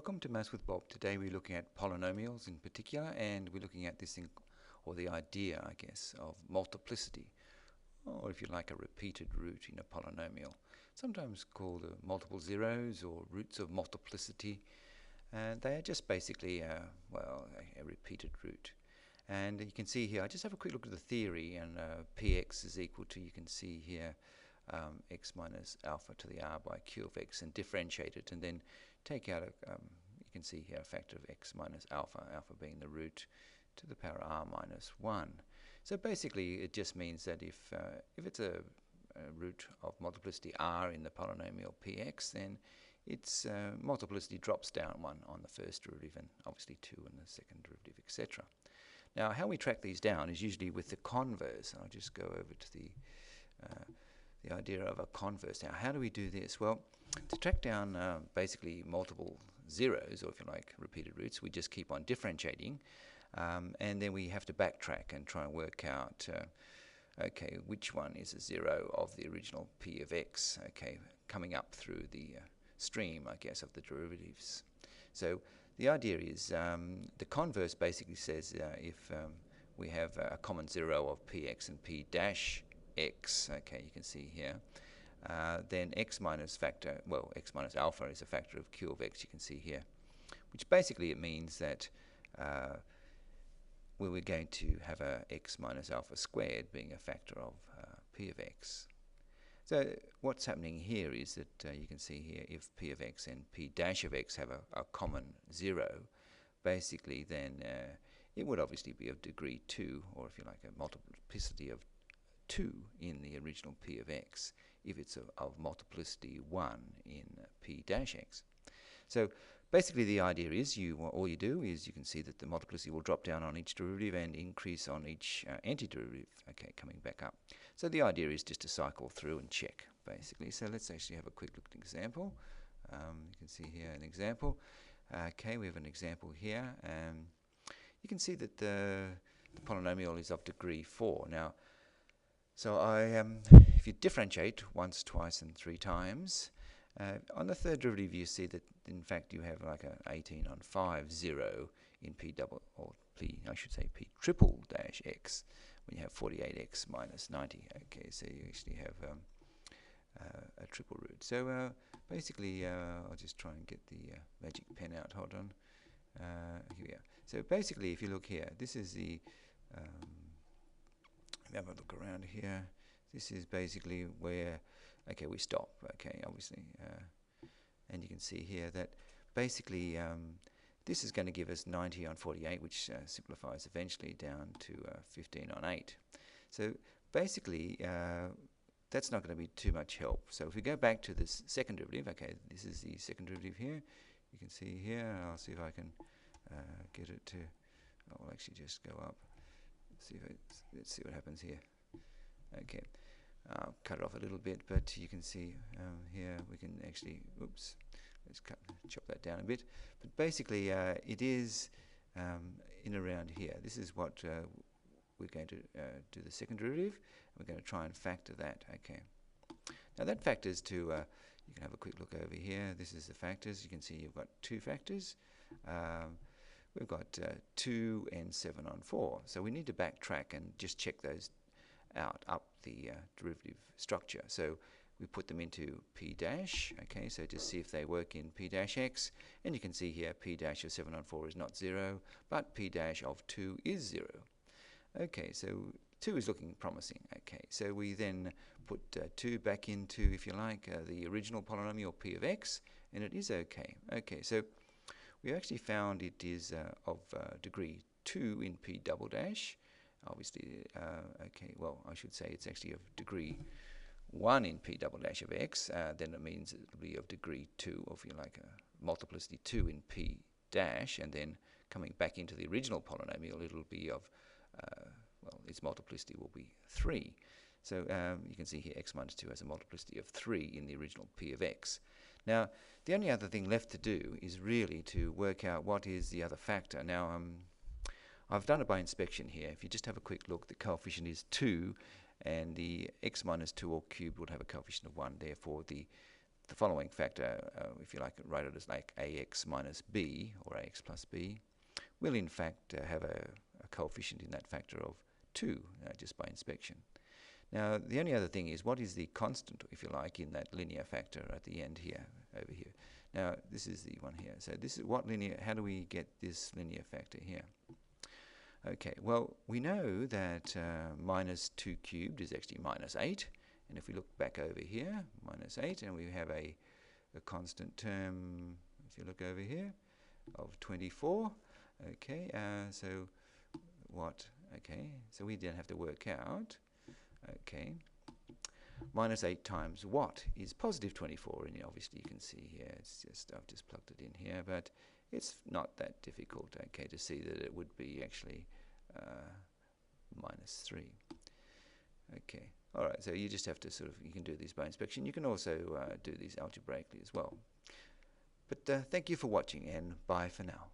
Welcome to Maths with Bob. Today we're looking at polynomials in particular, and we're looking at this thing, or the idea, I guess, of multiplicity, or if you like, a repeated root in a polynomial, sometimes called multiple zeros or roots of multiplicity. And they are just basically, a repeated root. And you can see here, I just have a quick look at the theory, and px is equal to, you can see here, x minus alpha to the r by q of x, and differentiate it, and then take out you can see here a factor of x minus alpha, alpha being the root, to the power r minus 1. So basically it just means that if it's a root of multiplicity r in the polynomial px, then its multiplicity drops down 1 on the first derivative, and obviously 2 on the second derivative, etc. Now how we track these down is usually with the converse. I'll just go over to the idea of a converse. Now how do we do this? Well, to track down basically multiple zeros, or if you like repeated roots, we just keep on differentiating, and then we have to backtrack and try and work out okay, which one is a zero of the original p of x, okay, coming up through the stream, I guess, of the derivatives. So the idea is the converse basically says if we have a common zero of px and p dash x, okay, you can see here, then x minus alpha is a factor of q of x, you can see here, which basically it means that we're going to have a x minus alpha squared being a factor of p of x. So what's happening here is that you can see here, if p of x and p dash of x have a common zero, basically then it would obviously be of degree 2, or if you like a multiplicity of 2 in the original p of x, if it's of multiplicity 1 in p dash x. So basically the idea is all you do is you can see that the multiplicity will drop down on each derivative and increase on each antiderivative, okay, coming back up. So the idea is just to cycle through and check, basically. So let's actually have a quick look at an example. You can see here an example. Okay, we have an example here. You can see that the polynomial is of degree 4. Now, so if you differentiate once, twice, and 3 times, on the third derivative you see that in fact you have like a 18 on 5 0 in p double, or p, I should say p triple dash x, when you have 48x minus 90. Okay, so you actually have a triple root. So basically, I'll just try and get the magic pen out. Hold on. Here we are. So basically, if you look here, this is the have a look around here. This is basically where, okay, we stop, okay, obviously, and you can see here that basically this is going to give us 90 on 48, which simplifies eventually down to 15 on 8. So basically that's not going to be too much help. So if we go back to this second derivative, okay, this is the second derivative here, you can see here, I'll see if I can get it to, I'll actually just go up. Let's see what happens here. Okay, I'll cut it off a little bit, but you can see here we can actually, oops, let's chop that down a bit. But basically it is in around here. This is what we're going to do the second derivative. We're going to try and factor that. Okay, now that factors to, you can have a quick look over here. This is the factors. You can see you've got 2 factors. We've got 2 and 7 on 4. So we need to backtrack and just check those out up the derivative structure. So we put them into p dash, okay, so just see if they work in p dash x, and you can see here p dash of 7 on 4 is not 0, but p dash of 2 is 0. Okay, so 2 is looking promising. Okay, so we then put 2 back into, if you like, the original polynomial p of x, and it is okay. Okay, so we actually found it is of degree 2 in p double dash. Obviously, okay, well, I should say it's actually of degree 1 in p double dash of x. Then it means it will be of degree 2, or if you like, a multiplicity 2 in p dash, and then coming back into the original polynomial, it'll be of, its multiplicity will be 3. So you can see here x minus 2 has a multiplicity of 3 in the original p of x. Now, the only other thing left to do is really to work out what is the other factor. Now, I've done it by inspection here. If you just have a quick look, the coefficient is 2, and the x minus 2 all cubed would have a coefficient of 1. Therefore, the the following factor, if you like, write it as like ax minus b, or ax plus b, will in fact have a coefficient in that factor of 2, just by inspection. Now, the only other thing is, what is the constant, if you like, in that linear factor at the end here, over here? Now, this is the one here. So this is what linear, how do we get this linear factor here? Okay, well, we know that minus 2 cubed is actually minus 8. And if we look back over here, minus 8, and we have a constant term, if you look over here, of 24. Okay, so what? Okay, so we then have to work out, okay, minus 8 times what is positive 24, and obviously you can see here, it's just, I've just plugged it in here, but it's not that difficult, okay, to see that it would be actually minus 3. Okay, all right, so you just have to sort of, you can do these by inspection. You can also do these algebraically as well. But thank you for watching, and bye for now.